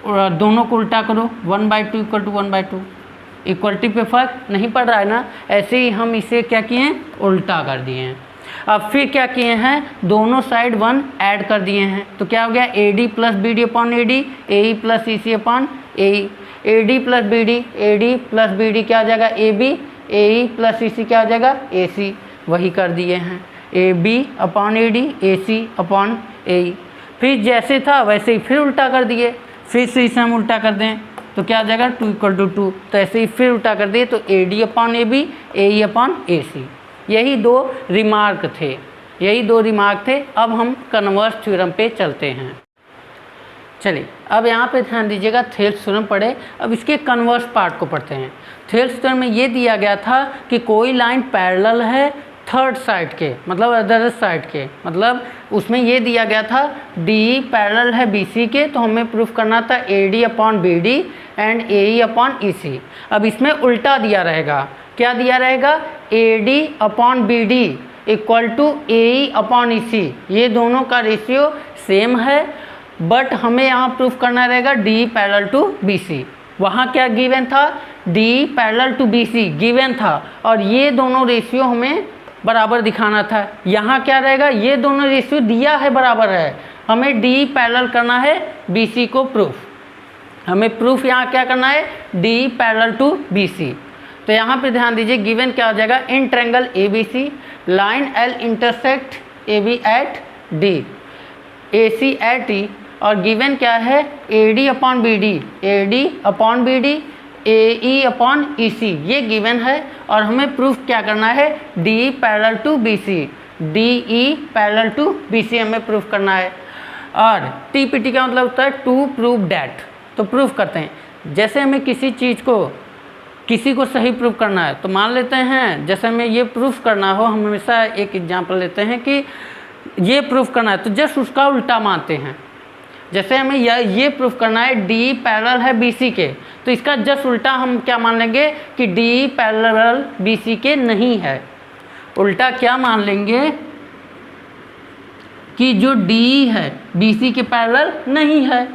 और दोनों को उल्टा करो, 1/2 = 1/2, इक्वलिटी पे फर्क नहीं पड़ रहा है ना। ऐसे ही हम इसे क्या किए हैं? उल्टा कर दिए हैं। अब फिर क्या किए हैं? दोनों साइड 1 ऐड कर दिए हैं। तो क्या हो गया? AD plus BD upon AD AE plus EC upon AE, AD plus BD क्या हो जाएगा? AB AE प्लस EC क्या हो जाएगा? AC, वही कर दिए हैं AB upon AD AC upon AE। फिर जैसे था वैसे ही फिर उल्टा कर दिए। फिर से इसे हम उल्टा कर दें तो क्या आ जाएगा? 2 = 2। तो ऐसे ही फिर उल्टा कर दिए तो AD upon AB AE upon AC। यही दो रिमार्क थे। अब हम कन्वर्स थ्योरम पे चलते हैं। चलिए अब यहाँ पे ध्यान दीजिएगा, थेल्स थ्योरम पढ़े, अब इसके कन्वर्स पार्ट को पढ़ते हैं। थेल्स थ्योरम में ये दिया गया था कि कोई लाइन पैरेलल है थर्ड साइड के, मतलब अदर साइड के, मतलब उसमें ये दिया गया था DE पैरेलल है BC के, तो हमें प्रूफ करना था AD upon BD and AE upon EC। अब इसमें उल्टा दिया रहेगा, क्या दिया रहेगा? AD upon BD equal to AE upon EC, ये दोनों का रेशियो सेम है, बट हमें यहाँ प्रूफ करना रहेगा DE पैरेलल टू BC। वहाँ क्या गिवन था? DE parallel to BC given था, और ये दोनों रेशियो हमें बराबर दिखाना था। यहाँ क्या रहेगा? ये दोनों रेशियो दिया है, बराबर है, हमें DE पैरेलल करना है BC को प्रूफ। हमें प्रूफ यहाँ क्या करना है? DE parallel to BC। तो यहाँ पे ध्यान दीजिए, गिवन क्या हो जाएगा? In triangle ABC line L intersect AB at D AC at E, और गिवन क्या है? AD upon BD AE upon EC, ये गिवन है। और हमें प्रूफ क्या करना है? DE पैरेलल टू BC हमें प्रूफ करना है। और TPT का मतलब होता है टू प्रूव डैट। तो प्रूफ करते हैं, जैसे हमें किसी को सही प्रूफ करना है, तो मान लेते हैं जैसे हमें ये प्रूफ करना हो, हम हमेशा एक एग्जांपल लेते हैं कि ये प्रूफ करना है तो जस्ट उसका उल्टा मानते हैं। जैसे हमें ये प्रूफ करना है DE पैरेलल है BC के, तो इसका जस्ट उल्टा हम क्या मान लेंगे कि DE पैरेलल BC के नहीं है। उल्टा क्या मान लेंगे कि जो DE है BC के पैरेलल नहीं है।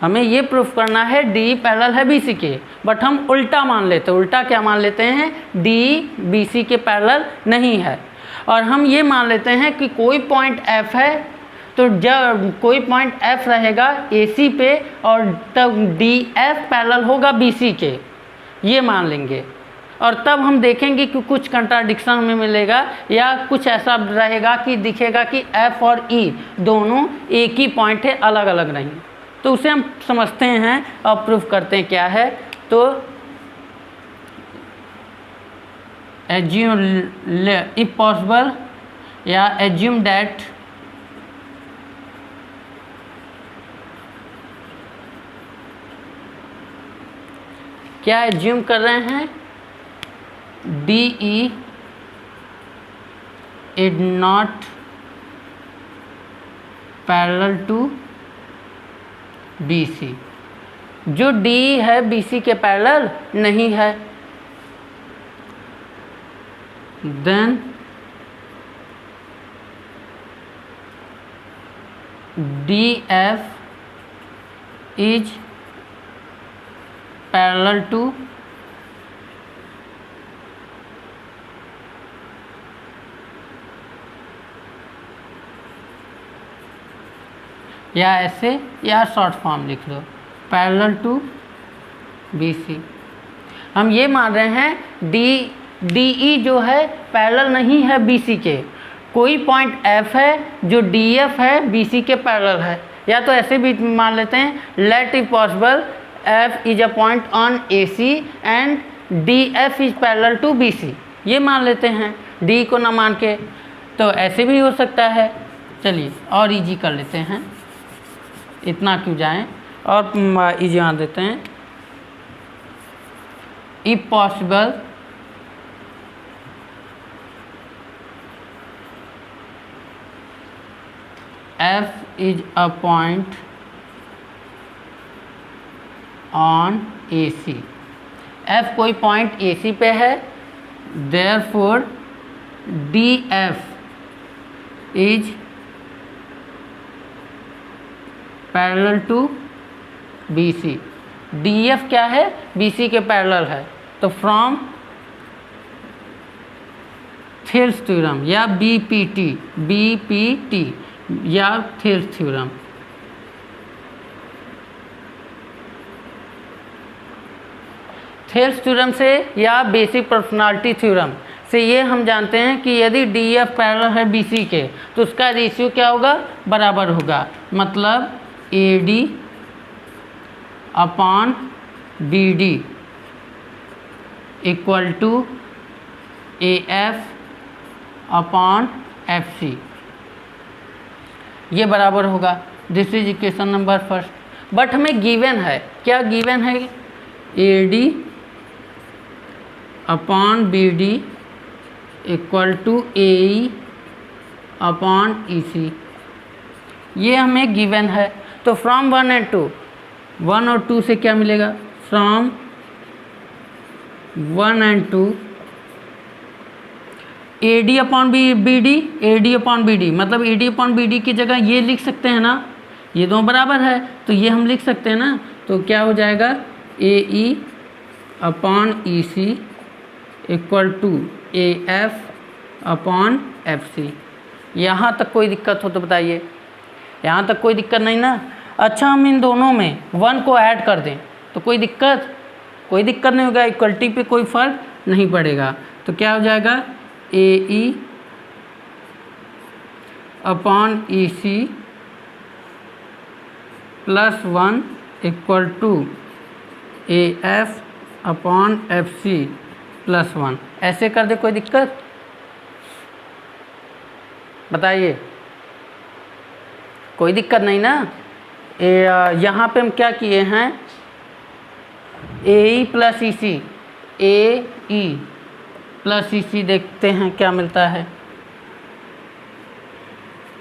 हमें ये प्रूफ करना है DE पैरेलल है BC के, बट हम उल्टा मान लेते हैं। उल्टा क्या मान लेते हैं? DE BC के पैरेलल नहीं है। और हम ये मान लेते हैं कि कोई पॉइंट F है, तो जब कोई पॉइंट F रहेगा AC पे, और तब DF पैरेलल होगा BC के, ये मान लेंगे। और तब हम देखेंगे कि कुछ कंट्राडिक्शन हमें मिलेगा, या कुछ ऐसा रहेगा कि दिखेगा कि F और E दोनों एक ही पॉइंट है, अलग अलग नहीं। तो उसे हम समझते हैं और प्रूफ करते हैं क्या है। तो assume if possible या assume that क्या एज्यूम कर रहे हैं? DE is not parallel to BC, जो DE है BC के पैरेलल नहीं है। Then DF is parallel to या ऐसे या शॉर्ट फॉर्म लिख लो, पैरेलल टू BC। हम ये मान रहे हैं DE जो है पैरेलल नहीं है BC के, कोई पॉइंट F है जो DF है BC के पैरेलल है, या तो ऐसे भी मान लेते हैं let if possible F is a point on AC and DF is parallel to BC, ये मान लेते हैं D को ना मान के, तो ऐसे भी हो सकता है। चलिए और इजी कर लेते हैं, इतना क्यों जाएं, और इजी मान देते हैं। If possible F is a point on AC, F कोई पॉइंट AC पे है, therefore DF is parallel to BC। DF क्या है, BC के पैरेलल है, तो फ्रॉम थेल्स थ्योरम या BPT या थेल्स थ्योरम, थेल्स थ्योरम से या बेसिक प्रोपोर्शनैलिटी थ्योरम से ये हम जानते हैं कि यदि DF पैरेलल है BC के तो उसका रेशियो क्या होगा, बराबर होगा, मतलब AD upon BD equal to AF upon FC, ये बराबर होगा। This is equation number first. But हमें गिवन है, क्या गिवन है, AD upon BD equal to AE upon EC, ये हमें गिवन है। तो फ्रॉम 1 एंड 2, 1 और 2 से क्या मिलेगा, from 1 and 2 AD upon BD, AD upon BD, मतलब AD अपॉन BD की जगह ये लिख सकते हैं ना, ये दोनों बराबर है तो ये हम लिख सकते हैं ना, तो क्या हो जाएगा AE upon EC equal to AF upon FC। यहाँ तक कोई दिक्कत हो तो बताइए, यहाँ तक कोई दिक्कत नहीं ना। अच्छा हम इन दोनों में 1 को ऐड कर दें तो कोई दिक्कत नहीं होगा, इक्वलिटी पे कोई फ़र्क नहीं पड़ेगा, तो क्या हो जाएगा AE upon EC plus 1 equal to AF upon FC plus 1, ऐसे कर दे, कोई दिक्कत बताइए, कोई दिक्कत नहीं ना। यहाँ पे हम क्या किए हैं, AE plus EC, AE plus EC देखते हैं क्या मिलता है,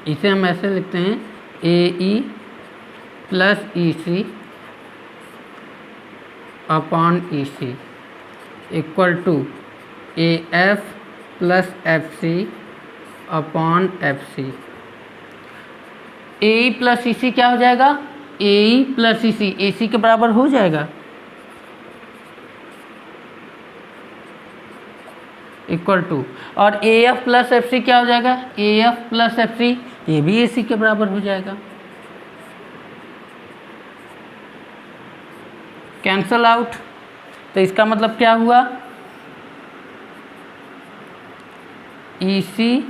इसे हम ऐसे लिखते हैं AE plus EC upon EC equal to AF plus FC upon FC। AE plus EC क्या हो जाएगा, AE प्लस EC AC के बराबर हो जाएगा, इक्वल टू, और AF प्लस FC क्या हो जाएगा, AF प्लस FC, ये भी AC के बराबर हो जाएगा, कैंसल आउट। तो इसका मतलब क्या हुआ, EC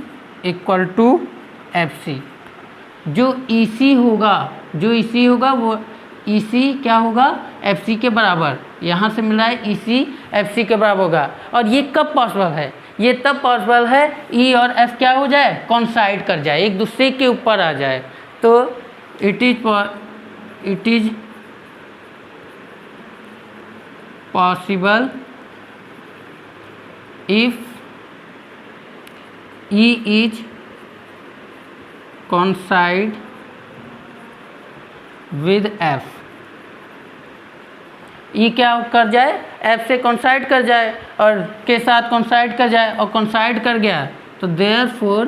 इक्वल टू FC, जो EC होगा वो EC क्या होगा, FC के बराबर, यहाँ से मिला है EC FC के बराबर होगा। और ये कब पॉसिबल है, ये तब पॉसिबल है E और F क्या हो जाए, कॉन्साइड कर जाए, एक दूसरे के ऊपर आ जाए, तो it is possible if E is coincide with F, E क्या कर जाए, F से coincide कर जाए और के साथ coincide कर जाए, और coincide कर गया तो therefore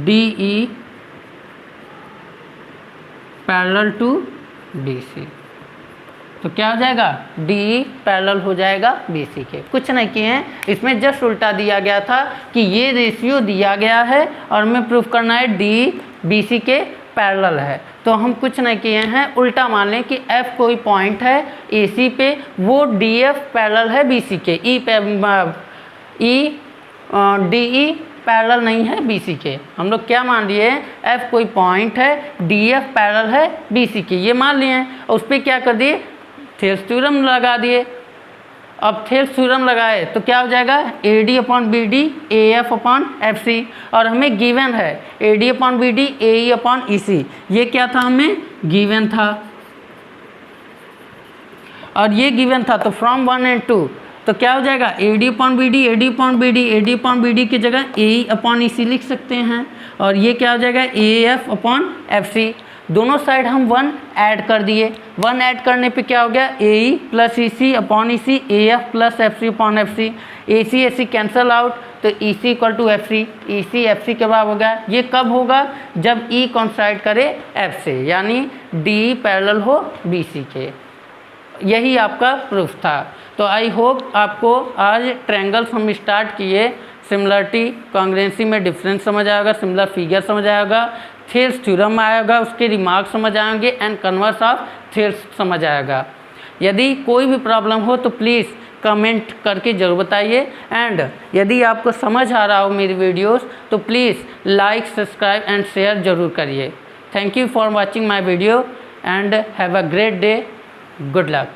DE parallel to DC। तो क्या हो जाएगा, डी पैरेलल हो जाएगा BC के। कुछ नहीं किए हैं, इसमें जस्ट उल्टा दिया गया था कि ये रेशियो दिया गया है और हमें प्रूफ करना है डी BC के पैरेलल है। तो हम कुछ नहीं किए हैं, उल्टा मान लें कि F कोई पॉइंट है AC पे, वो DF पैरेलल है BC के, DE पैरेलल नहीं है BC के। हम लोग क्या मान लिए हैं, F कोई पॉइंट है, DF पैरेलल है BC के, ये मान लिए हैं। और उस पर क्या कर दिए, थेल्स थ्योरम लगा दिए। अब थेल्स थ्योरम लगाए तो क्या हो जाएगा, AD upon BD AF upon FC, और हमें गिवन है AD upon BD AE upon EC, ये क्या था, हमें गिवन था और ये गिवन था। तो फ्रॉम 1 and 2 तो क्या हो जाएगा, AD upon BD AD upon BD AD upon BD की जगह AE अपॉन EC लिख सकते हैं, और ये क्या हो जाएगा, AF अपॉन FC। दोनों साइड हम 1 ऐड कर दिए, 1 ऐड करने पे क्या हो गया, AE plus EC upon EC AF plus FC upon FC, AC AC cancel out, तो EC equal to FC, EC FC के बाद होगा। ये कब होगा, जब E कॉन्साइड करे F से, यानी D पैरेलल हो BC के। यही आपका प्रूफ था। तो आई होप आपको आज ट्रायंगल्स हम स्टार्ट किए, सिमिलरिटी कॉन्ग्रुएंसी में डिफरेंस समझ आएगा, सिमिलर फिगर समझ आएगा, थेल्स थ्योरम आएगा, उसके रिमार्क समझ आएंगे, एंड कन्वर्स ऑफ थेल्स समझ आएगा। यदि कोई भी प्रॉब्लम हो तो प्लीज़ कमेंट करके ज़रूर बताइए, एंड यदि आपको समझ आ रहा हो मेरी वीडियोस तो please like subscribe and share ज़रूर करिए। Thank you for watching my video and have a great day. Good luck.